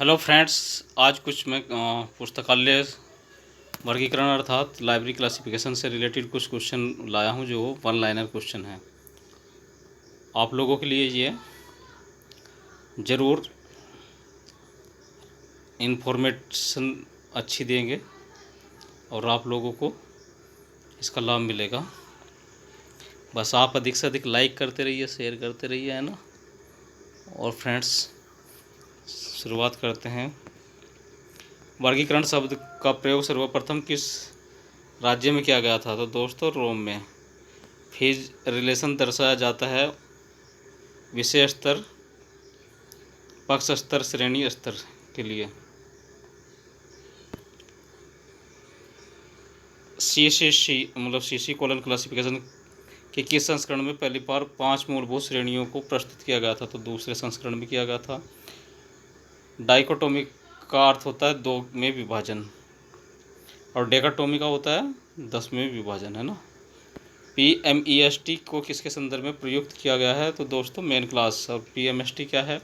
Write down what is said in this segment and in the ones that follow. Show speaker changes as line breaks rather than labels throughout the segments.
Hello friends. आज कुछ मैं पुस्तकालय वर्गीकरण अर्थात लाइब्रेरी क्लासिफिकेशन से रिलेटेड कुछ क्वेश्चन लाया हूं जो वन लाइनर क्वेश्चन है। आप लोगों के लिए ये ज़रूर इन्फॉर्मेशन अच्छी देंगे और आप लोगों को इसका लाभ मिलेगा। बस आप अधिक से अधिक लाइक करते रहिए, शेयर करते रहिए, है ना। और फ्रेंड्स, शुरुआत करते हैं। वर्गीकरण शब्द का प्रयोग सर्वप्रथम किस राज्य में किया गया था? तो दोस्तों, रोम में। फेज रिलेशन दर्शाया जाता है विषय स्तर, पक्ष स्तर, श्रेणी स्तर के लिए। CCC मतलब CC कॉलन क्लासिफिकेशन के किस संस्करण में पहली बार 5 मूलभूत श्रेणियों को प्रस्तुत किया गया था? तो दूसरे संस्करण में किया गया था। डाइकोटोमी का अर्थ होता है 2 में विभाजन और डेकाटोमी का होता है 10 में विभाजन, है ना। PMEST को किसके संदर्भ में प्रयुक्त किया गया है? तो दोस्तों, मेन क्लास। और PMST क्या है?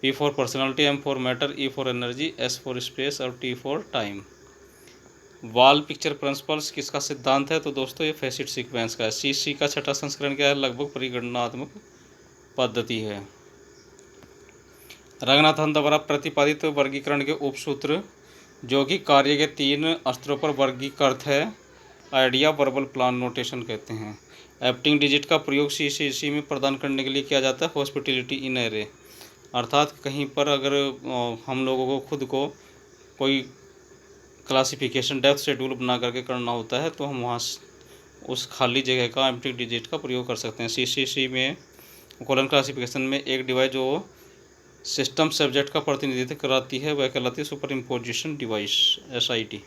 P for personality, M for matter, E for energy, S for space और T for time. Wall picture principles किसका सिद्धांत है? तो दोस्तों, ये फैसिट सीक्वेंस का है। CC का छठा संस्करण क्या है? लगभग परिगणनात्मक पद्धति है। रंगनाथन द्वारा प्रतिपादित वर्गीकरण के उपसूत्र जो कि कार्य के 3 स्तरों पर वर्गीकृत है, आइडिया, वर्बल, प्लान, नोटेशन कहते हैं। एप्टिंग डिजिट का प्रयोग CCC में प्रदान करने के लिए किया जाता है हॉस्पिटलिटी इन एरे, अर्थात कहीं पर अगर हम लोगों को खुद को कोई क्लासिफिकेशन डेप्थ शेड्यूल बना करके करना होता है तो हम वहाँ उस खाली जगह का एप्टिंग डिजिट का प्रयोग कर सकते हैं। CCC में कॉलन क्लासिफिकेशन में एक डिवाइस जो सिस्टम सब्जेक्ट का प्रतिनिधित्व कराती है वह कहलाती है सुपर इम्पोजिशन डिवाइस, SID।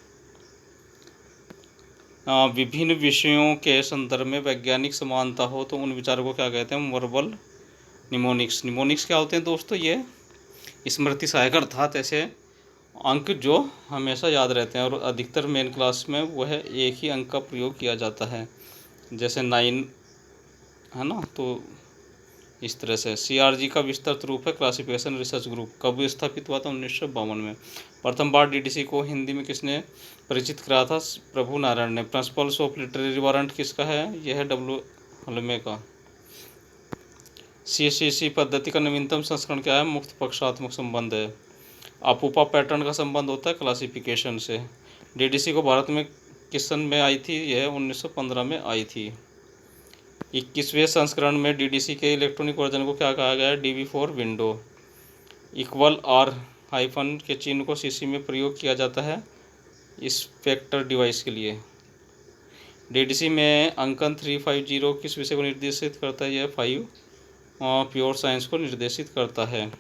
विभिन्न विषयों के संदर्भ में वैज्ञानिक समानता हो तो उन विचारों को क्या कहते हैं? Verbal mnemonics. निमोनिक्स क्या होते हैं दोस्तों? ये स्मृति सहायक अर्थात ऐसे अंक जो हमेशा याद रहते हैं और अधिकतर मेन क्लास में वह एक ही अंक का प्रयोग किया जाता है, जैसे 9, है ना। तो इस तरह से CRG का विस्तृत रूप है क्लासिफिकेशन रिसर्च ग्रुप। कब स्थापित हुआ था? 1952 में। प्रथम बार DDC को हिंदी में किसने परिचित कराया था? प्रभु नारायण ने। प्रिंसिपल्स ऑफ लिटरेरी वारंट किसका है? यह है W. हलमे का। CCC पद्धति का नवीनतम संस्करण क्या है? मुक्त पक्षात्मक संबंध है। अपूपा पैटर्न का संबंध होता है क्लासिफिकेशन से। DDC को भारत में किस सन में आई थी? यह 1915 में आई थी। 21वें संस्करण में DDC के इलेक्ट्रॉनिक वर्जन को क्या कहा गया है? DB for window. Equal R hyphen के चिन्ह को CC में प्रयोग किया जाता है स्पेक्टर डिवाइस के लिए। DDC में अंकन 350 किस विषय को निर्देशित करता है? यह 5 प्योर साइंस को निर्देशित करता है।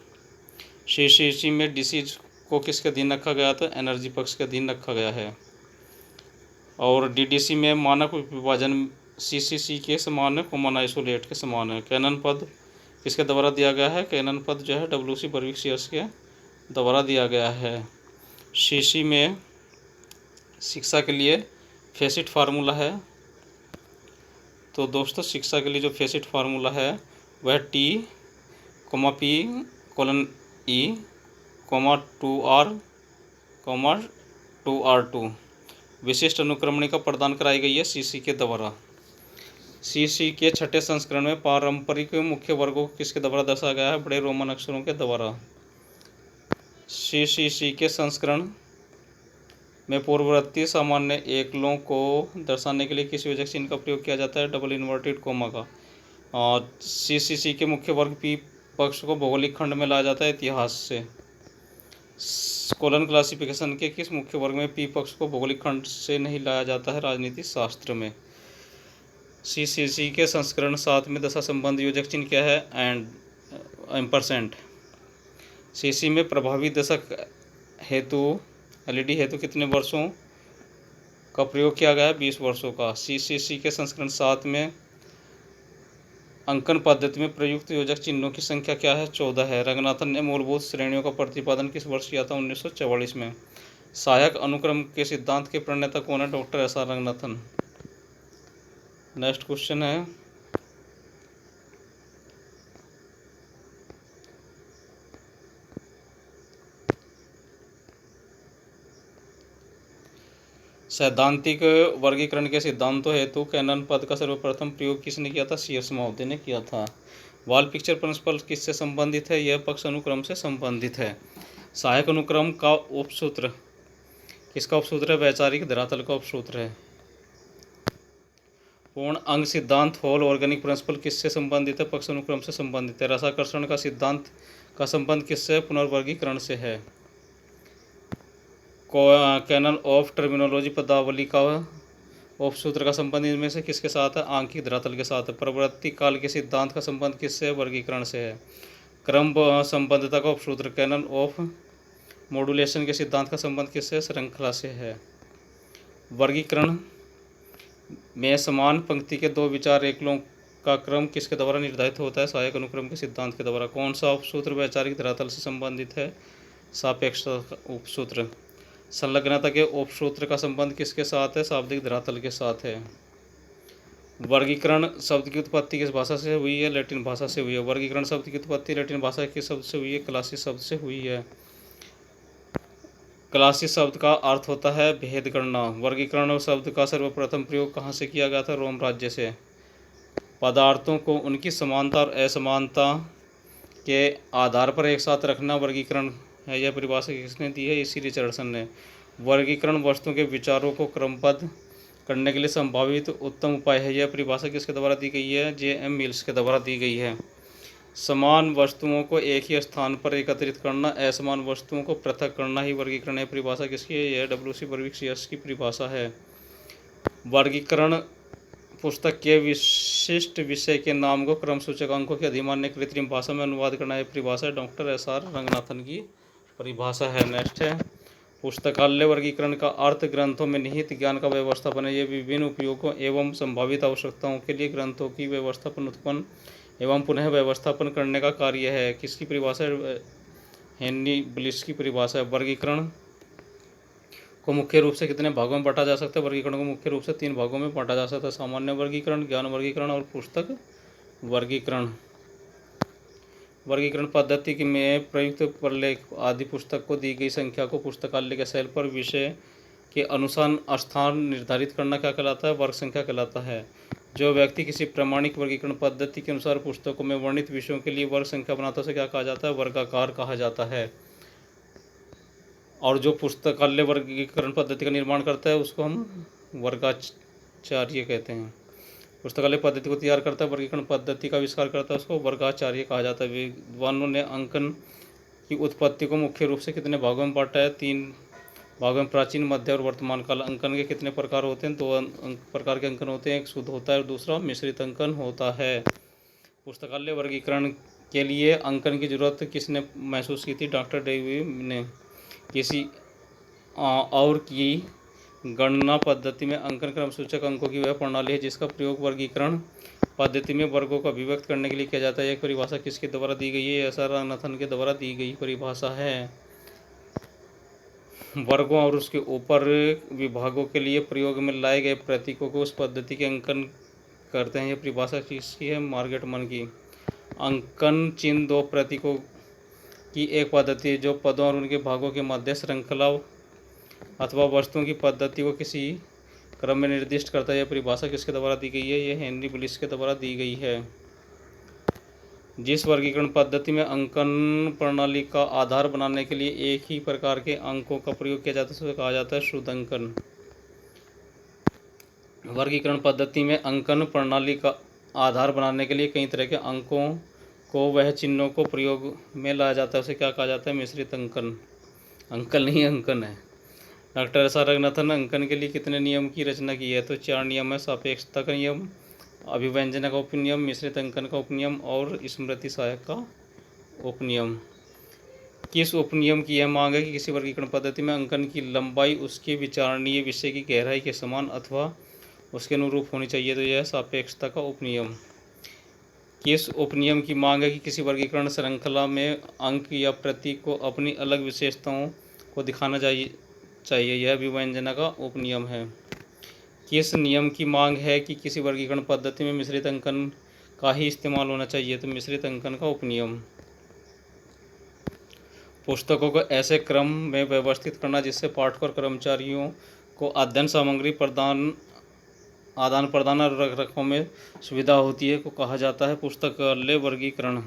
CCC में डिसीज को किसके अधीन रखा गया था? एनर्जी पक्ष के अधीन रखा गया है। और DDC में मानक विभाजन CCC के समान है, कॉमन आइसोलेट के समान है। कैनन पद किसके द्वारा दिया गया है? कैनन पद जो है WC बर्विक्सियर्स के द्वारा दिया गया है। CC में शिक्षा के लिए फैसिट फार्मूला है। तो दोस्तों, शिक्षा के लिए जो फैसिट फार्मूला है वह T, P, E, 2R, 2R2 विशिष्ट अनुक्रमणिका प्रदान कराई गई है CC के द्वारा। CC के छठे संस्करण में पारंपरिक मुख्य वर्गों को किसके द्वारा दर्शाया गया है? बड़े रोमन अक्षरों के द्वारा। CCC के संस्करण में पूर्ववर्ती सामान्य एकलों को दर्शाने के लिए किस योजक चिन्ह का प्रयोग किया जाता है? डबल इन्वर्टेड कोमा का। और CCC के मुख्य वर्ग P पक्ष को भौगोलिक खंड में लाया जाता है इतिहास से। कॉलन क्लासिफिकेशन के किस मुख्य वर्ग में P पक्ष को भौगोलिक खंड से नहीं लाया जाता है? राजनीति शास्त्र में। CCC के संस्करण 7 में दशा संबंध योजक चिन्ह क्या है? एंड %। CC में प्रभावी दशक हेतु LED हेतु कितने वर्षों का प्रयोग किया गया है? 20 वर्षों का। CCC के संस्करण 7 में अंकन पद्धति में प्रयुक्त योजक चिन्हों की संख्या क्या है? 14 है। रंगनाथन ने मूलभूत श्रेणियों का प्रतिपादन किस वर्ष किया था? 1944 में। सहायक अनुक्रम के सिद्धांत के प्रणेता कौन है? Doctor SR Ranganathan. Next question है, सैद्धांतिक वर्गीकरण के सिद्धांतों हेतु कैनन पद का सर्वप्रथम प्रयोग किसने किया था? C.S. महोदय ने किया था। वॉल पिक्चर प्रिंसिपल किससे संबंधित है? यह पक्ष अनुक्रम से संबंधित है। सहायक अनुक्रम का उपसूत्र किसका उपसूत्र है? वैचारिक धरातल का उपसूत्र है। पूर्ण अंग सिद्धांत होल ऑर्गेनिक प्रिंसिपल किससे संबंधित है? पक्ष अनुक्रम से संबंधित है। रसाकर्षण का सिद्धांत का संबंध किससे? पुनर्वर्गीकरण से है। कैनन ऑफ टर्मिनोलॉजी पदावली का उपसूत्र का संबंध इनमें से किसके साथ है? आंखिक धरातल के साथ है। प्रवृत्ति काल के सिद्धांत का संबंध किससे है? वर्गीकरण से है। क्रम संबद्धता का उपसूत्र कैनन ऑफ मॉड्यूलेशन के सिद्धांत का संबंध किससे? श्रृंखला से है। वर्गीकरण में समान पंक्ति के दो विचार एकलों का क्रम किसके द्वारा निर्धारित होता है? सहायक अनुक्रम के सिद्धांत के द्वारा। कौन सा उपसूत्र वैचारिक धरातल से संबंधित है? सापेक्षता उपसूत्र। संलग्नता के उपसूत्र का संबंध किसके साथ है? शाब्दिक धरातल के साथ है। वर्गीकरण शब्द की उत्पत्ति किस भाषा से हुई है? लैटिन भाषा से हुई है। वर्गीकरण शब्द की उत्पत्ति लैटिन भाषा के शब्द से हुई है? क्लासिस शब्द से हुई है। क्लासिस शब्द का अर्थ होता है भेद करना। वर्गीकरण शब्द का सर्वप्रथम प्रयोग कहाँ से किया गया था? रोम राज्य से। पदार्थों को उनकी समानता और असमानता के आधार पर एक साथ रखना वर्गीकरण है। यह परिभाषा किसने दी है? इसी रिचर्डसन ने। वर्गीकरण वस्तुओं के विचारों को क्रमबद्ध करने के लिए संभावित उत्तम उपाय है। यह परिभाषा किसके द्वारा दी गई है? J.M. मिल्स के द्वारा दी गई है। समान वस्तुओं को एक ही स्थान पर एकत्रित करना, असमान वस्तुओं को पृथक करना ही वर्गीकरण है। परिभाषा किसकी है? यह W.C. बर्विक्सियस की परिभाषा है। वर्गीकरण पुस्तक के विशिष्ट विषय के नाम को क्रम सूचकांकों के अधिमान्य कृत्रिम भाषा में अनुवाद करना है। परिभाषा डॉक्टर S.R. रंगनाथन की परिभाषा है। नेक्स्ट है पुस्तकालय वर्गीकरण का अर्थ ग्रंथों में निहित ज्ञान का व्यवस्थापन है। ये विभिन्न उपयोगों एवं संभावित आवश्यकताओं के लिए ग्रंथों की व्यवस्थापन उत्पन्न एवं पुनः व्यवस्थापन करने का कार्य है। किसकी परिभाषा? हेनरी ब्लिस की परिभाषा है। वर्गीकरण को मुख्य रूप से कितने भागों में बांटा जा सकता है? वर्गीकरण को मुख्य रूप से 3 भागों में बांटा जा सकता है। सामान्य वर्गीकरण, ज्ञान वर्गीकरण और पुस्तक वर्गीकरण। वर्गीकरण पद्धति में प्रयुक्त प्रलेख आदि पुस्तक को दी गई संख्या को पुस्तकालय के सेल पर विषय के अनुसार स्थान निर्धारित करना क्या कहलाता है? वर्ग संख्या कहलाता है। जो व्यक्ति किसी प्रामाणिक वर्गीकरण पद्धति के अनुसार पुस्तकों में वर्णित विषयों के लिए वर्ग संख्या बनाता है उसे क्या कहा जाता है? वर्गाकार कहा जाता है। और जो पुस्तकालय वर्गीकरण पद्धति का निर्माण करता है उसको हम वर्गाचार्य कहते हैं। पुस्तकालय पद्धति को तैयार करता है, वर्गीकरण पद्धति का आविष्कार करता है, उसको वर्गाचार्य कहा जाता है। विद्वानों ने अंकन की उत्पत्ति को मुख्य रूप से कितने भागों में बांटा है? 3 भागों में। प्राचीन, मध्य और वर्तमान काल। अंकन के कितने प्रकार होते हैं? 2 प्रकार के अंकन होते हैं। एक शुद्ध होता है और दूसरा मिश्रित अंकन होता है। पुस्तकालय वर्गीकरण के लिए अंकन की जरूरत किसने महसूस की थी? डॉक्टर डेवी ने। किसी और की गणना पद्धति में अंकन क्रम सूचक अंकों की वह प्रणाली है जिसका प्रयोग वर्गीकरण पद्धति में वर्गों को अभिव्यक्त करने के लिए किया जाता है। एक परिभाषा किसके द्वारा दी गई है? S.R. रंगनाथन के द्वारा दी गई परिभाषा है। वर्गों और उसके ऊपर विभागों के लिए प्रयोग में लाए गए प्रतीकों को उस पद्धति के अंकन करते हैं। यह परिभाषा किसकी है? मार्गरेट मन की। अंकन चिन्ह 2 प्रतीकों की एक पद्धति है जो पदों और उनके भागों के मध्य श्रृंखला अथवा वस्तुओं की पद्धति को किसी क्रम में निर्दिष्ट करता है। यह परिभाषा किसके द्वारा दी गई है? यह हेनरी ब्लिस के द्वारा दी गई है। जिस वर्गीकरण पद्धति में अंकन प्रणाली का आधार बनाने के लिए एक ही प्रकार के अंकों का प्रयोग किया जाता है उसे कहा जाता है शुद्ध अंकन। वर्गीकरण पद्धति में अंकन प्रणाली का आधार बनाने के लिए कई तरह के अंकों को वह चिन्हों को प्रयोग में लाया जाता है उसे क्या कहा जाता है? मिश्रित अंकन। अंकन नहीं, अंकन है। Doctor S.R. रंगनाथन अंकन के लिए कितने नियम की रचना की है? तो 4 नियम है। सापेक्षता का नियम, अभिव्यंजना का उपनियम, मिश्रित अंकन का उपनियम और स्मृति सहायक का उपनियम। किस उपनियम की यह मांग है कि किसी वर्गीकरण पद्धति में अंकन की लंबाई उसके विचारणीय विषय की गहराई के समान अथवा उसके अनुरूप होनी चाहिए? तो यह सापेक्षता का उपनियम। किस उपनियम की मांग है कि किसी वर्गीकरण श्रृंखला में अंक या प्रतीक को अपनी अलग विशेषताओं को दिखाना चाहिए? यह अभिव्यंजना का उपनियम है। किस नियम की मांग है कि किसी वर्गीकरण पद्धति में मिश्रित अंकन का ही इस्तेमाल होना चाहिए? तो मिश्रित अंकन का उपनियम। पुस्तकों को ऐसे क्रम में व्यवस्थित करना जिससे पाठकों और कर्मचारियों को अध्ययन सामग्री आदान प्रदान और रख रखाव में सुविधा होती है को कहा जाता है पुस्तकालय वर्गीकरण।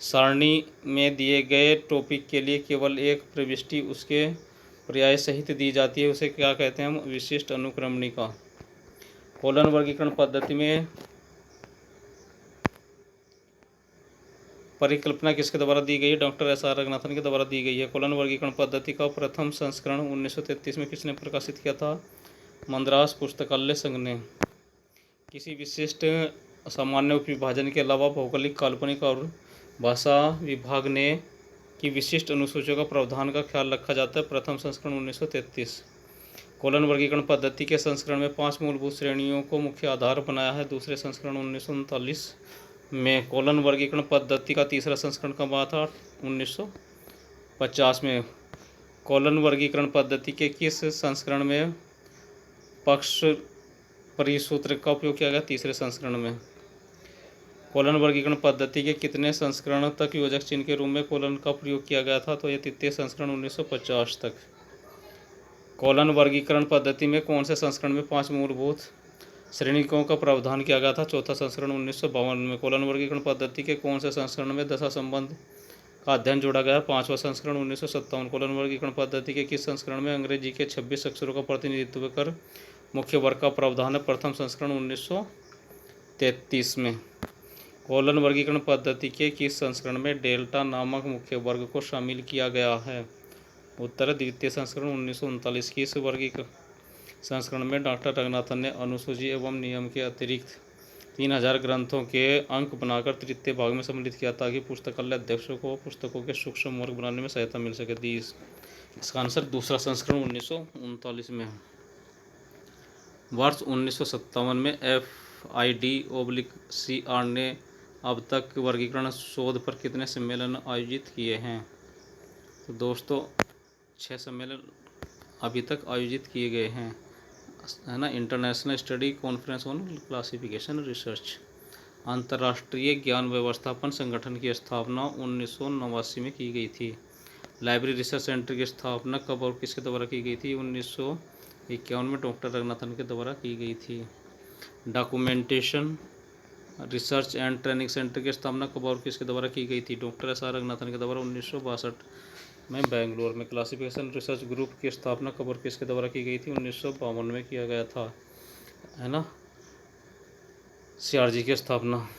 सारणी में दिए गए टॉपिक के लिए केवल एक प्रविष्टि उसके पर्याय सहित दी जाती है, उसे क्या कहते हैं हम? विशिष्ट अनुक्रमणिका। कॉलन वर्गीकरण पद्धति में परिकल्पना किसके द्वारा दी गई है? Doctor SR. रंगनाथन के द्वारा दी गई है। कॉलन वर्गीकरण पद्धति का प्रथम संस्करण 1933 में किसने प्रकाशित किया था? मद्रास पुस्तकालय संघ ने। किसी विशिष्ट सामान्य उपविभाजन के अलावा भौगोलिक, काल्पनिक और भाषा विभाग ने की विशिष्ट अनुसूचियों का प्रावधान का ख्याल रखा जाता है। प्रथम संस्करण 1933। कॉलन वर्गीकरण पद्धति के संस्करण में 5 मूलभूत श्रेणियों को मुख्य आधार बनाया है। दूसरे संस्करण 1939 में। कॉलन वर्गीकरण पद्धति का तीसरा संस्करण कब आया था? 1950 में। कॉलन वर्गीकरण पद्धति के किस संस्करण में पक्ष परिसूत्र का उपयोग किया गया? तीसरे संस्करण में। कॉलन वर्गीकरण पद्धति के कितने संस्करण तक योजक चिन्ह के रूप में कॉलन का प्रयोग किया गया था? तो यह तृतीय संस्करण 1950 तक। कॉलन वर्गीकरण पद्धति में कौन से संस्करण में 5 मूलभूत श्रेणिकों का प्रावधान किया गया था? चौथा संस्करण 1952 में। कॉलन वर्गीकरण पद्धति के कौन से संस्करण में दशा संबंध का अध्ययन जोड़ा गया? 5वां संस्करण 1957। कॉलन वर्गीकरण पद्धति के किस संस्करण में अंग्रेजी के 26 अक्षरों का प्रतिनिधित्व कर मुख्य वर्ग का प्रावधान है? प्रथम संस्करण 1933 में। कॉलन वर्गीकरण पद्धति के किस संस्करण में डेल्टा नामक मुख्य वर्ग को शामिल किया गया है? उत्तर द्वितीय संस्करण 1939 की। इस वर्गीकरण संस्करण में डॉक्टर रंगनाथन ने अनुसूची एवं नियम के अतिरिक्त 3000 ग्रंथों के अंक बनाकर तृतीय भाग में सम्मिलित किया ताकि पुस्तकालय अध्यक्षों को पुस्तकों के सूक्ष्म वर्ग बनाने में सहायता मिल सके। इसका आंसर दूसरा संस्करण 1939 में है। वर्ष 1957 में FID/CR ने अब तक वर्गीकरण शोध पर कितने सम्मेलन आयोजित किए हैं? तो दोस्तों 6 सम्मेलन अभी तक आयोजित किए गए हैं, है ना। International study conference on classification research. अंतर्राष्ट्रीय ज्ञान व्यवस्थापन संगठन की स्थापना 1989 में की गई थी। लाइब्रेरी रिसर्च सेंटर की स्थापना कब और किसके द्वारा की गई थी? 1951 में डॉक्टर रंगनाथन के द्वारा की गई थी। Documentation research and training centre की स्थापना कब और किसके द्वारा की गई थी? Doctor SR. रंगनाथन के द्वारा 1962 में बेंगलोर में। क्लासिफिकेशन रिसर्च ग्रुप की स्थापना कब और किसके द्वारा की गई थी? 1952 में किया गया था, है ना। CRG की स्थापना।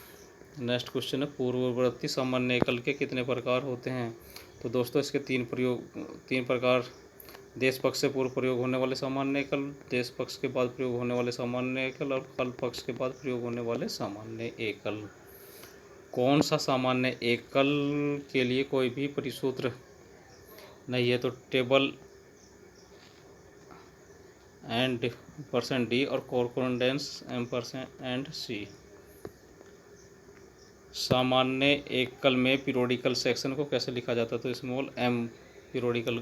नेक्स्ट क्वेश्चन है पूर्ववर्ती सामान्य एकल के कितने प्रकार होते हैं? तो दोस्तों इसके 3 प्रकार। देश पक्ष से पूर्व प्रयोग होने वाले सामान्य एकल, देश पक्ष के बाद प्रयोग होने वाले सामान्य एकल और काल पक्ष के बाद प्रयोग होने वाले सामान्य एकल। कौन सा सामान्य एकल के लिए कोई भी परिसूत्र नहीं है? तो टेबल एंड %D और कॉरस्पोंडेंस M%C। सामान्य एकल में पीरियोडिकल सेक्शन को कैसे लिखा जाता है? तो स्मॉल m पीरियोडिकल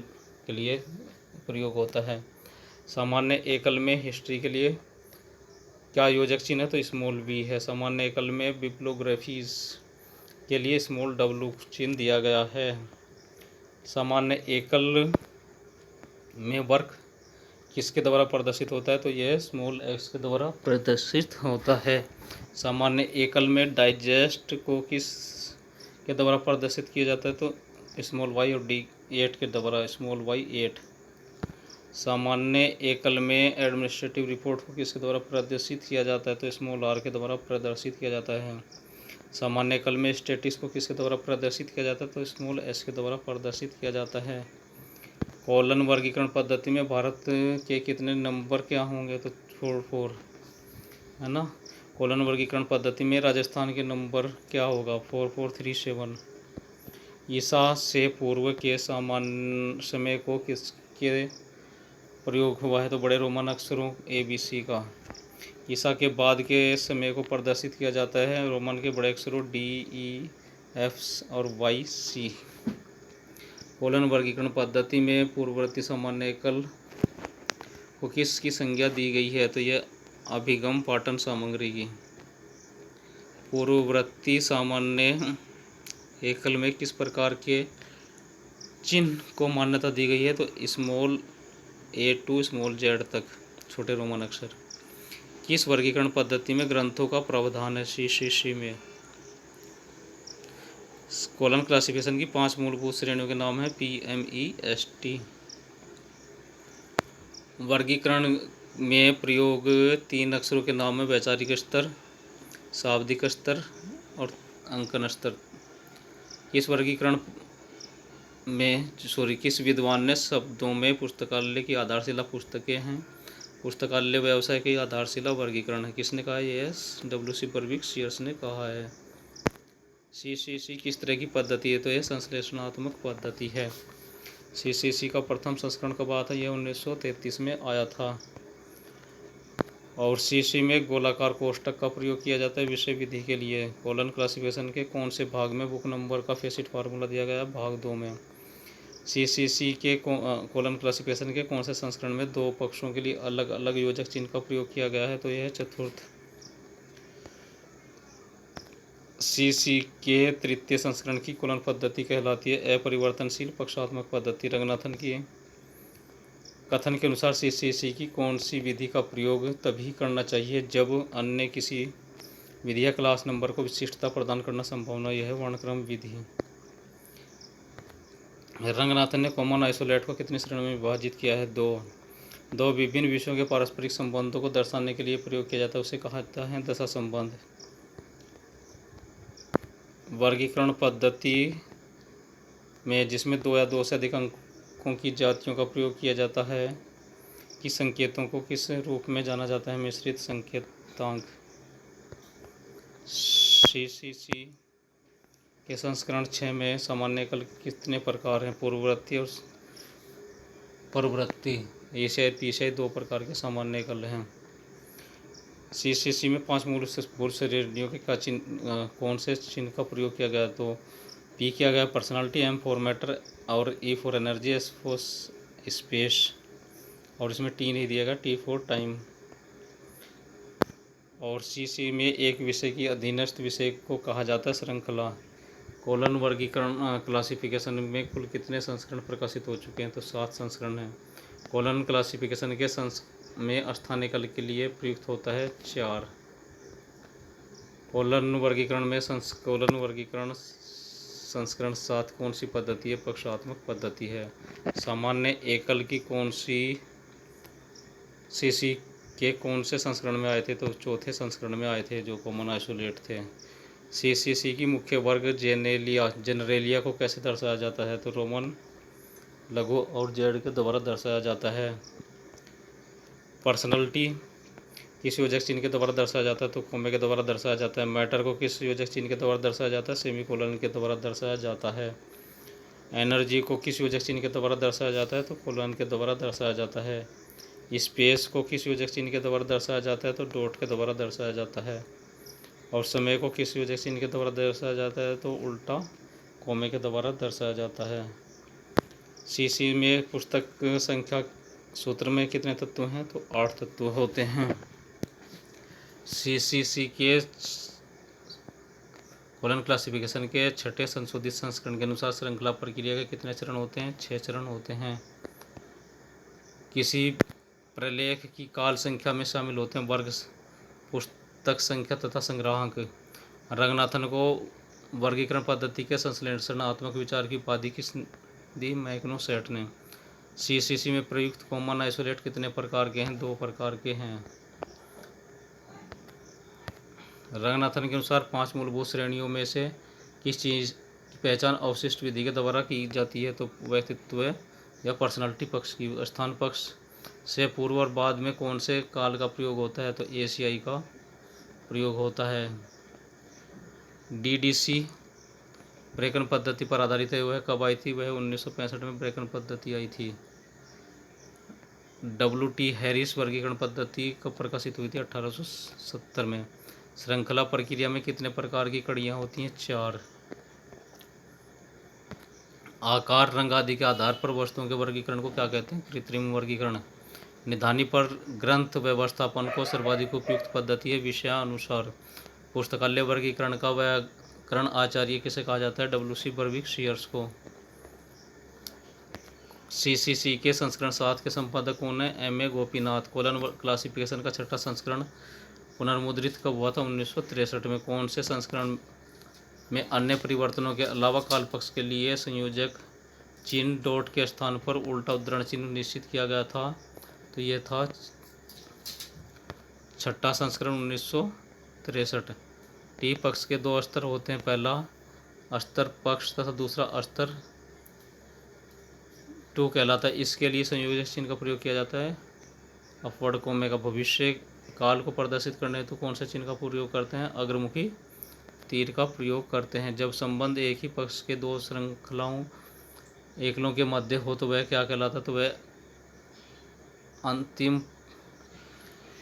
के लिए प्रयोग होता है। सामान्य एकल में हिस्ट्री के लिए क्या योजक चिन्ह है? तो स्मॉल v है। सामान्य एकल में बिब्लियोग्राफीज के लिए स्मॉल w चिन्ह दिया गया है। सामान्य एकल में वर्क किसके द्वारा प्रदर्शित होता है? तो यह स्मॉल x के द्वारा प्रदर्शित होता है। सामान्य एकल में डाइजेस्ट को किस के द्वारा प्रदर्शित किया जाता है? तो स्मॉल y और D8 के द्वारा, स्मॉल y8। सामान्य एकल में एडमिनिस्ट्रेटिव रिपोर्ट को किसके द्वारा प्रदर्शित किया जाता है? तो स्मॉल r के द्वारा प्रदर्शित किया जाता है। सामान्य एकल में स्टेटिस को किसके द्वारा प्रदर्शित किया जाता है? तो स्मॉल s के द्वारा प्रदर्शित किया जाता है। कॉलन वर्गीकरण पद्धति में भारत के कितने नंबर क्या होंगे? तो 4 है ना। कॉलन वर्गीकरण पद्धति में राजस्थान के नंबर क्या होगा? 4437। ईसा से पूर्व के सामान्य समय को किसके प्रयोग हुआ है? तो बड़े रोमन अक्षरों ABC का। ईसा के बाद के समय को प्रदर्शित किया जाता है रोमन के बड़े अक्षरों DEF और YC। कॉलन वर्गीकरण पद्धति में पूर्ववर्ती सामान्य एकल को किसकी संज्ञा दी गई है? तो यह अभिगम पाठन सामग्री की। पूर्ववर्ती सामान्य एकल में किस प्रकार के चिन्ह को मान्यता दी गई है? तो small A to small z तक छोटे रोमन अक्षर। किस वर्गीकरण पद्धति में ग्रंथों का प्रावधान है? CCC में। कोलन क्लासिफिकेशन की 5 मूलभूत श्रेणियों के नाम है PMEST। वर्गीकरण में प्रयोग 3 अक्षरों के नाम है वैचारिक स्तर, शाब्दिक स्तर और अंकन स्तर। किस वर्गीकरण में किस विद्वान ने शब्दों में पुस्तकालय की आधारशिला पुस्तकें हैं, पुस्तकालय व्यवसाय की आधारशिला वर्गीकरण है? किसने कहा? ये WC बर्विक सीयर्स ने कहा है। CCC किस तरह की पद्धति है? तो यह संश्लेषणात्मक पद्धति है। CCC का प्रथम संस्करण कब आया था? यह 1933 में आया था। और CC में गोलाकार कोष्ठक का प्रयोग किया जाता है विषय विधि के लिए। कोलन क्लासिफिकेशन के कौन से भाग में बुक नंबर का फेसिट फार्मूला दिया गया है? भाग 2 में। CCC के कोलन क्लासिफिकेशन के कौन से संस्करण में 2 पक्षों के लिए अलग अलग योजक चिन्ह का प्रयोग किया गया है? तो यह है चतुर्थ। CC के तृतीय संस्करण की कोलन पद्धति कहलाती है अपरिवर्तनशील पक्षात्मक पद्धति। रंगनाथन की कथन के अनुसार CCC की कौन सी विधि का प्रयोग तभी करना चाहिए जब अन्य किसी विधि या क्लास नंबर को विशिष्टता प्रदान करना संभव न। यह है वर्णक्रम विधि। रंगनाथन ने कॉमन आइसोलेट को कितनी श्रेणियों में विभाजित किया है? 2 विभिन्न विषयों के पारस्परिक संबंधों को दर्शाने के लिए प्रयोग किया जाता है, उसे कहा जाता है दशा संबंध। वर्गीकरण पद्धति में जिसमें 2 या 2 से अधिक अंकों की जातियों का प्रयोग किया जाता है कि संकेतों को किस रूप में जाना जाता है? मिश्रित संकेतांक। CCC के संस्करण 6 में सामान्य कल कितने प्रकार हैं? पूर्ववर्ती और परवर्ती एशियाई तीसरे 2 प्रकार के सामान्य कल हैं। CCC में 5 मूल श्रेणियों के कौन से चिन्ह का प्रयोग किया गया? तो P किया गया पर्सनालिटी, M फॉर मैटर और E for energy, S for space और इसमें T नहीं दिया गया, T फॉर टाइम। और CC में एक विषय की अधीनस्थ विषय को कहा जाता है श्रृंखला। कोलन वर्गीकरण क्लासिफिकेशन में कुल कितने संस्करण प्रकाशित हो चुके हैं? तो 7 संस्करण हैं। कोलन क्लासिफिकेशन के में स्थानीय कल के लिए प्रयुक्त होता है 4। कोलन वर्गीकरण संस्करण 7 कौन सी पद्धति है? पक्षात्मक पद्धति है। सामान्य एकल की कौन सी CC के कौन से संस्करण में आए थे? तो 4थे संस्करण में आए थे जो कॉमन आइसोलेट थे। CCC की मुख्य वर्ग जेनरेलिया को कैसे दर्शाया जाता है? तो रोमन लघु और जेड के द्वारा दर्शाया जाता है। पर्सनालिटी किस योजक चिन्ह के द्वारा दर्शाया जाता है? तो कोमे के द्वारा दर्शाया जाता है। मैटर को किस योजक चिन्ह के द्वारा दर्शाया जाता है? सेमीकोलन के द्वारा दर्शाया जाता है। एनर्जी को किस योजक चिन्ह के द्वारा दर्शाया जाता है? तो कोलन के द्वारा दर्शाया जाता है। स्पेस को किस योजक चिन्ह के द्वारा दर्शाया जाता है? तो डॉट के द्वारा दर्शाया जाता है। और समय को किस योजक चिन्ह के द्वारा दर्शाया जाता है? तो उल्टा कोमे के द्वारा दर्शाया जाता है। CC में पुस्तक संख्या सूत्र में कितने तत्व हैं? तो 8 तत्व होते हैं। CCC के कोलन क्लासिफिकेशन के 6ठे संशोधित संस्करण के अनुसार श्रृंखला प्रक्रिया के कितने चरण होते हैं? 6 चरण होते हैं। किसी प्रलेख की काल संख्या में शामिल होते हैं वर्ग, पुस्तक संख्या तथा संग्राहक। रंगनाथन को वर्गीकरण पद्धति के संश्लेषणात्मक विचार की उपाधि किस दी? मैग्नो सेट ने। CCC में प्रयुक्त कॉमन आइसोलेट कितने प्रकार के हैं? 2 प्रकार के हैं। रंगनाथन के अनुसार 5 मूलभूत श्रेणियों में से किस चीज़ की पहचान अवशिष्ट विधि के द्वारा की जाती है? तो व्यक्तित्व या पर्सनालिटी पक्ष की। स्थान पक्ष से पूर्व और बाद में कौन से काल का प्रयोग होता है? तो एशियाई का प्रयोग होता है। DDC ब्रेकन पद्धति पर आधारित है, वह कब आई थी? वह 1965 में ब्रेकन पद्धति आई थी। WT हैरिस वर्गीकरण पद्धति कब प्रकाशित हुई थी? 1870 में। श्रृंखला प्रक्रिया में कितने प्रकार की कड़ियाँ होती हैं? 4। आकार, रंग आदि के आधार पर वस्तुओं के वर्गीकरण को क्या कहते हैं? कृत्रिम वर्गीकरण। निधानी पर ग्रंथ व्यवस्थापन को सर्वाधिक उपयुक्त पद्धति है विषयानुसार। पुस्तकालय वर्गीकरण का व्याकरण आचार्य किसे कहा जाता है? WC बर्विक सीयर्स को। CCC के संस्करण 7 के संपादक कौन है? M.A. गोपीनाथ। कोलन क्लासिफिकेशन का छठा संस्करण पुनर्मुद्रित कब हुआ था? 1963 में। कौन से संस्करण में अन्य परिवर्तनों के अलावा काल पक्ष के लिए संयोजक चिन्ह डॉट के स्थान पर उल्टा उद्धरण चिन्ह निश्चित किया गया था? तो यह था छठा संस्करण 1963। टी पक्ष के दो स्तर होते हैं, पहला अस्तर पक्ष तथा दूसरा अस्तर टू कहलाता है। इसके लिए संयोजक चिन्ह का प्रयोग किया जाता है। अपवर्ड कोमे का भविष्य काल को प्रदर्शित करने हेतु कौन सा चिन्ह का प्रयोग करते हैं? अग्रमुखी तीर का प्रयोग करते हैं। जब संबंध एक ही पक्ष के दो श्रृंखलाओं एकलों के मध्य हो तो वह क्या कहलाता? तो वह अंतिम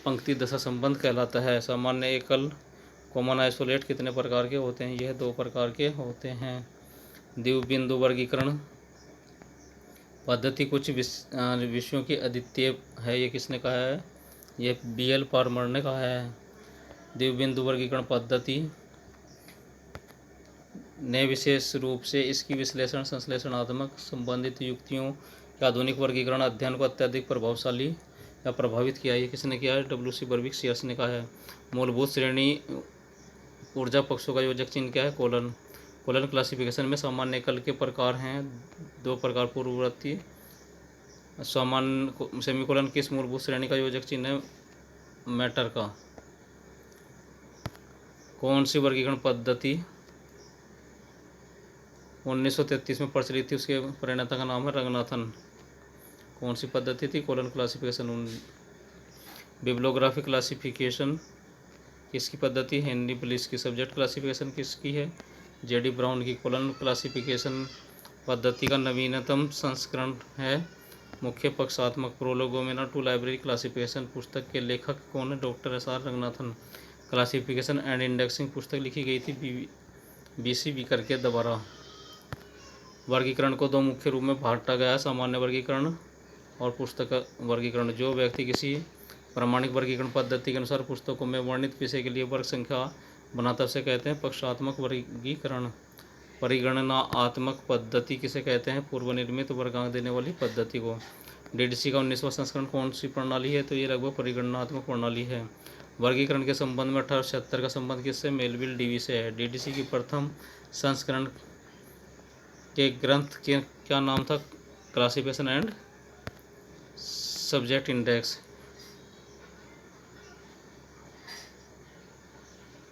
पंक्ति दशा संबंध कहलाता है। सामान्य एकल कॉमन आइसोलेट कितने प्रकार के होते हैं? यह 2 प्रकार के होते हैं। द्विबिंदु वर्गीकरण पद्धति कुछ विषयों की अद्वितीय है, ये किसने कहा है? ये BL पार्मर ने कहा है। द्विबिंदु वर्गीकरण पद्धति ने विशेष रूप से इसकी विश्लेषण संश्लेषणात्मक संबंधित युक्तियों के आधुनिक वर्गीकरण अध्ययन को अत्यधिक प्रभावशाली या प्रभावित किया। ये किसने किया है? WC बर्विक सीएस ने कहा है। मूलभूत श्रेणी ऊर्जा पक्षों का योजक चिन्ह क्या है? कोलन। कोलन क्लासिफिकेशन में सामान्य एकल के प्रकार हैं, 2 प्रकार पूर्ववर्ती। सामान्य सेमीकोलन किस मूलभूत श्रेणी का योजक चिन्ह है? मैटर का। कौन सी वर्गीकरण पद्धति 1933 में प्रचलित थी? उसके प्रणेता का नाम है रंगनाथन। कौन सी पद्धति थी? Colon classification. बिब्लोग्राफी क्लासिफिकेशन किसकी पद्धति? हेनरी ब्लिस की। सब्जेक्ट क्लासिफिकेशन किसकी है? JD ब्राउन की। कोलन क्लासिफिकेशन पद्धति का नवीनतम संस्करण है मुख्य पक्षात्मक प्रोलोगोमेना टू लाइब्रेरी क्लासिफिकेशन। पुस्तक के लेखक कौन है? Doctor SR Ranganathan. Classification and indexing पुस्तक लिखी गई थी BC बीकर के द्वारा। वर्गीकरण को 2 मुख्य रूप में बांटा गया है, सामान्य वर्गीकरण और पुस्तक वर्गीकरण। जो व्यक्ति किसी प्रामाणिक वर्गीकरण पद्धति के अनुसार पुस्तकों में वर्णित विषय के लिए वर्ग संख्या बनाता उसे कहते हैं पक्षात्मक वर्गीकरण। परिगणनात्मक पद्धति किसे कहते हैं? पूर्वनिर्मित वर्गांक देने वाली पद्धति को। DDC का 19वां संस्करण कौन सी प्रणाली है? तो ये लगभग परिगणनात्मक प्रणाली है। वर्गीकरण के संबंध में 1876 का संबंध किससे? मेलविल DV से है। DDC की प्रथम संस्करण के ग्रंथ के क्या नाम था? Classification and subject index.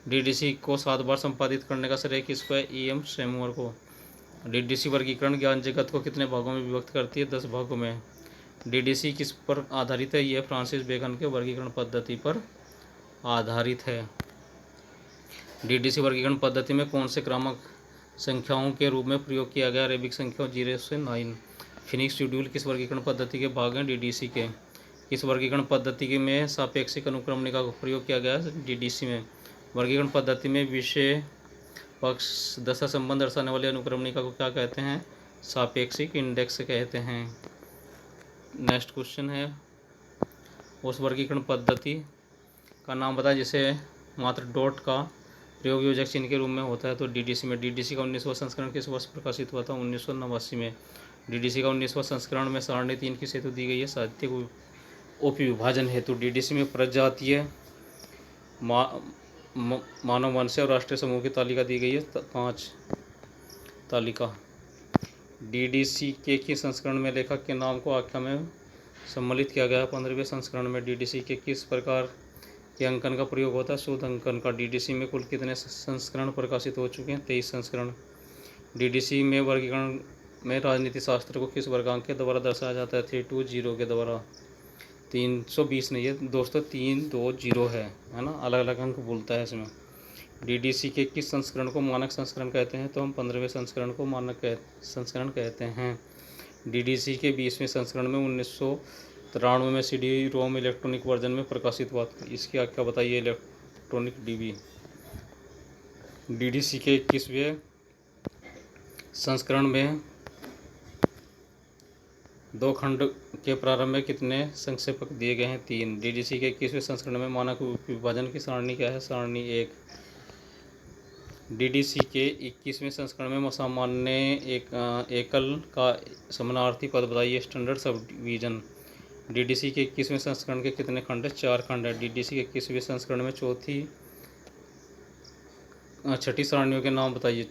DDC को 7 बार संपादित करने का श्रेय किसको है? EM शेमूर को। DDC वर्गीकरण ज्ञान जगत को कितने भागों में विभक्त करती है? 10 भागों में। DDC किस पर आधारित है? यह फ्रांसिस बेकन के वर्गीकरण पद्धति पर आधारित है। DDC वर्गीकरण पद्धति में कौन से क्रमांक संख्याओं के रूप में प्रयोग किया गया? अरेबिक संख्याओं 0 से 9। फिनिक्स शेड्यूल किस वर्गीकरण पद्धति के भाग हैं? DDC के। इस वर्गीकरण पद्धति में सापेक्षिक अनुक्रमणिका का प्रयोग किया गया है? DDC में। वर्गीकरण पद्धति में विषय पक्ष दशा संबंध दर्शाने वाली अनुक्रमणिका को क्या कहते हैं? सापेक्षिक इंडेक्स कहते हैं। नेक्स्ट क्वेश्चन है, उस वर्गीकरण पद्धति का नाम बताएं जिसे मात्र डॉट का प्रयोग योजक चिन्ह के रूप में होता है। तो DDC में। DDC का 19वां संस्करण किस वर्ष प्रकाशित हुआ था? 1989 में। DDC का 19वां संस्करण में सारणी 3 किस हेतु दी गई है? साहित्यिक उपविभाजन हेतु। DDC में प्रजातीय मानव वंश और राष्ट्रीय समूह की तालिका दी गई है, 5 तालिका। DDC के किस संस्करण में लेखक के नाम को आख्या में सम्मिलित किया गया? 15वें संस्करण में। DDC के किस प्रकार के अंकन का प्रयोग होता है? शुद्ध अंकन का। DDC में कुल कितने संस्करण प्रकाशित हो चुके हैं? 23 संस्करण। DDC में वर्गीकरण में राजनीति शास्त्र को किस वर्गांक के द्वारा दर्शाया जाता है? 320 के द्वारा। 320 नहीं है दोस्तों, 320 है ना, अलग अलग अंक बोलता है इसमें। DDC के किस संस्करण को मानक संस्करण कहते हैं? तो हम 15वें संस्करण को मानक संस्करण कहते हैं। DDC के 20वें संस्करण में 1993 में CD-ROM इलेक्ट्रॉनिक वर्जन में प्रकाशित हुआ। इसकी आख्या बताइए। Electronic DB। DDC के 21वें संस्करण में 2 खंड के प्रारंभ में कितने संक्षेपक दिए गए हैं? 3। DDC के 21वें संस्करण में मानक विभाजन की सारणी क्या है? सारणी 1। डीडीसी के 21वें संस्करण में सामान्य एकल का समानार्थी पद बताइए। Standard sub division. डीडीसी के 21वें संस्करण के कितने खंड है? 4 खंड है। डीडीसी के 21वें संस्करण में छठी सारणियों के नाम बताइए।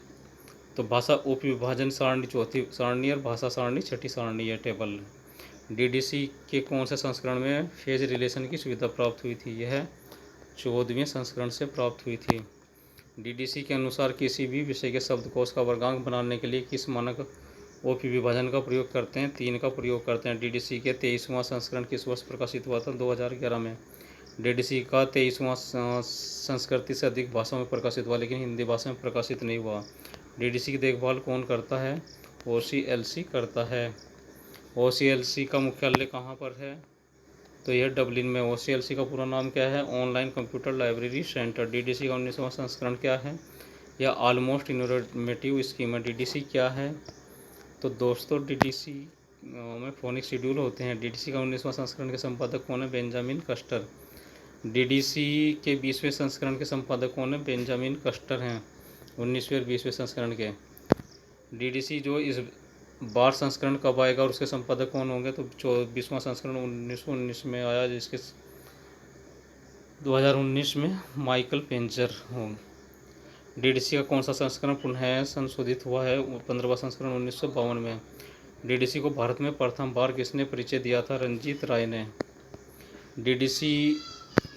तो भाषा उप विभाजन सारणी चौथी सारणी और भाषा सारणी छठी सारणी है टेबल। डीडीसी के कौन से संस्करण में फेज रिलेशन की सुविधा प्राप्त हुई थी? यह 14वें संस्करण से प्राप्त हुई थी। डीडीसी के अनुसार किसी भी विषय के शब्दकोश का वर्गांक बनाने के लिए किस मानक उप विभाजन का प्रयोग करते हैं? 3 का प्रयोग करते हैं। डीडीसी के 23वां संस्करण किस वर्ष प्रकाशित हुआ था? 2011 में। डीडीसी का 23वां संस्कृति से अधिक भाषाओं में प्रकाशित हुआ, लेकिन हिंदी भाषा में प्रकाशित नहीं हुआ। डीडीसी की देखभाल कौन करता है? ओसीएलसी करता है। ओसीएलसी का मुख्यालय कहाँ पर है? तो यह डबलिन में। ओसीएलसी का पूरा नाम क्या है? Online computer library centre. DDC का 19वां संस्करण क्या है? यह ऑलमोस्ट इनोवेटिव स्कीम है। डीडीसी क्या है? तो दोस्तों डीडीसी में फोनिक शेड्यूल होते हैं। डीडीसी का 19वां संस्करण के संपादक कौन है? Benjamin castor. डीडीसी के 20वें संस्करण के संपादक कौन है? बेंजामिन कस्टर हैं 19वें और 20वें संस्करण के। डीडीसी जो इस बार संस्करण कब आएगा और उसके संपादक कौन होंगे? तो 24वां संस्करण 1919 में आया, जिसके 2019 में माइकल पेंचर होंगे। डीडीसी का कौन सा संस्करण पुनः संशोधित हुआ है? 15वां संस्करण 1952 में। डीडीसी को भारत में प्रथम बार किसने परिचय दिया था? रंजीत राय ने। डीडीसी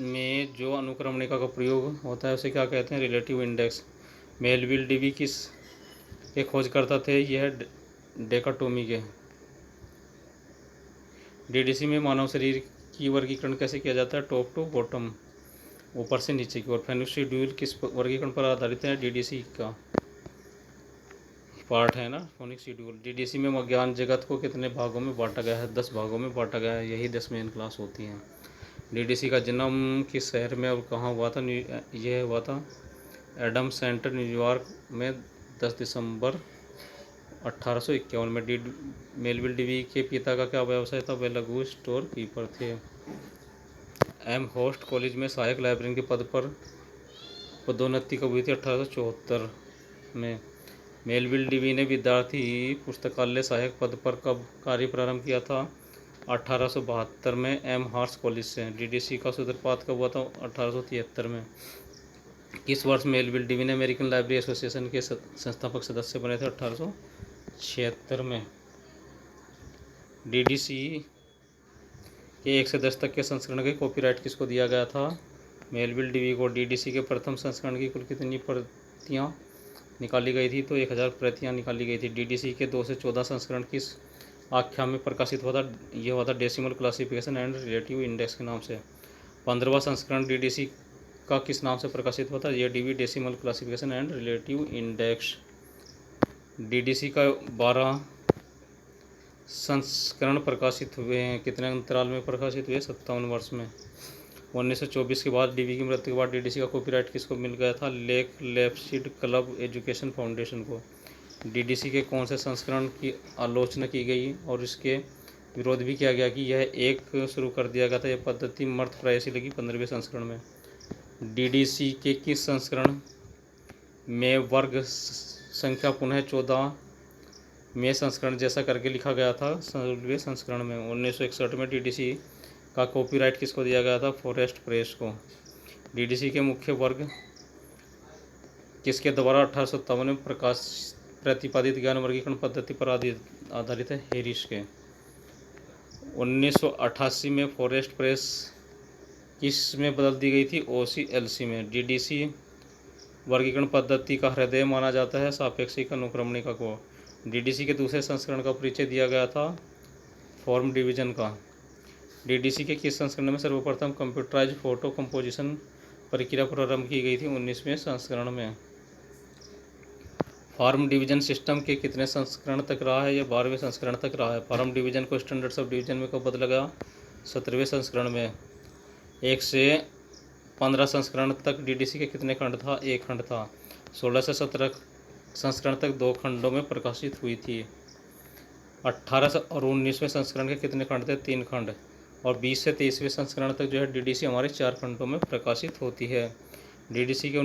में जो अनुक्रमणिका का प्रयोग होता है उसे क्या कहते हैं? Relative index. मेलविल डीवी किस के खोजकर्ता थे? यह डेकाटोमी के। डीडीसी में मानव शरीर की वर्गीकरण कैसे किया जाता है? टॉप टू बॉटम, ऊपर से नीचे की ओर। फोनिक शेड्यूल किस वर्गीकरण पर आधारित है? डीडीसी का पार्ट है ना फोनिक शेड्यूल। डीडीसी में ज्ञान जगत को कितने भागों में बांटा गया है? 10 भागों में बांटा गया है। यही 10 मेन क्लास होती हैं। डीडीसी का जन्म किस शहर में और कहाँ हुआ था? यह हुआ था एडम सेंटर, न्यूयॉर्क में 10 दिसंबर 1851 में। मेलविल डीवी के पिता का क्या व्यवसाय था? वे लघु स्टोर कीपर थे। एम होस्ट कॉलेज में सहायक लाइब्रेरियन के पद पर पदोन्नति कब हुई थी? 1874 में। मेलविल डीवी ने विद्यार्थी पुस्तकालय सहायक पद पर कब कार्य प्रारंभ किया था? 1872 में एम हार्स कॉलेज से। डीडीसी का सूत्रपात कब हुआ था? 1873 में। किस वर्ष मेलविल डीवी ने अमेरिकन लाइब्रेरी एसोसिएशन के संस्थापक सदस्य बने थे? 1876 में। डीडीसी के 1 से 10 तक के संस्करण के कॉपीराइट किसको दिया गया था? मेलविल डीवी को। डीडीसी के प्रथम संस्करण की कुल कितनी प्रतियां निकाली गई थी? तो 1000 प्रतियां निकाली गई थी। डीडीसी के 2 से 14 संस्करण किस आख्या में प्रकाशित हुआ था? यह हुआ था decimal classification and relative index के नाम से। 15वां संस्करण डीडीसी का किस नाम से प्रकाशित हुआ था? यह Dewey decimal classification and relative index. DDC का 12 संस्करण प्रकाशित हुए हैं। कितने अंतराल में प्रकाशित हुए? 57 वर्ष में। 1924 के बाद डीवी की मृत्यु के बाद डीडीसी का कॉपीराइट किसको मिल गया था? लेक लेप्सिड क्लब एजुकेशन फाउंडेशन को। डीडीसी के कौन से संस्करण की आलोचना की गई और इसके विरोध भी किया गया कि यह एक शुरू कर दिया गया था? यह पद्धति मर्द प्रायसी लगी 15वें संस्करण में। डीडीसी के किस संस्करण में वर्ग संख्या पुनः 14 में संस्करण जैसा करके लिखा गया था? 16वें संस्करण में। 1961 में डीडीसी का कॉपीराइट किसको दिया गया था? फॉरेस्ट प्रेस को। डीडीसी के मुख्य वर्ग किसके द्वारा 1857 में प्रतिपादित ज्ञान वर्गीकरण पद्धति पर आधारित है? हेरिस के। 1988 में फॉरेस्ट प्रेस किस में बदल दी गई थी? ओसीएलसी में। डीडीसी वर्गीकरण पद्धति का हृदय माना जाता है सापेक्षिक अनुक्रमणिका को। डीडीसी के दूसरे संस्करण का परिचय दिया गया था फॉर्म डिवीजन का। डीडीसी के किस संस्करण में सर्वप्रथम कंप्यूटराइज फोटो कंपोजिशन प्रक्रिया प्रारंभ की गई थी? 19वें संस्करण में। फॉर्म डिवीजन सिस्टम के कितने संस्करण तक रहा है? यह 12वें संस्करण तक रहा है। फॉर्म डिवीजन को स्टैंडर्ड सब डिवीजन में कब बदला गया? 17वें संस्करण में। 1 से 15 संस्करण तक डीडीसी के कितने खंड था? 1 खंड था। 16 से 17 संस्करण तक 2 खंडों में प्रकाशित हुई थी। 18 और 19वें संस्करण के कितने खंड थे? 3 खंड। और 20 से 23वें संस्करण तक जो है डीडीसी हमारे 4 खंडों में प्रकाशित होती है। डीडीसी के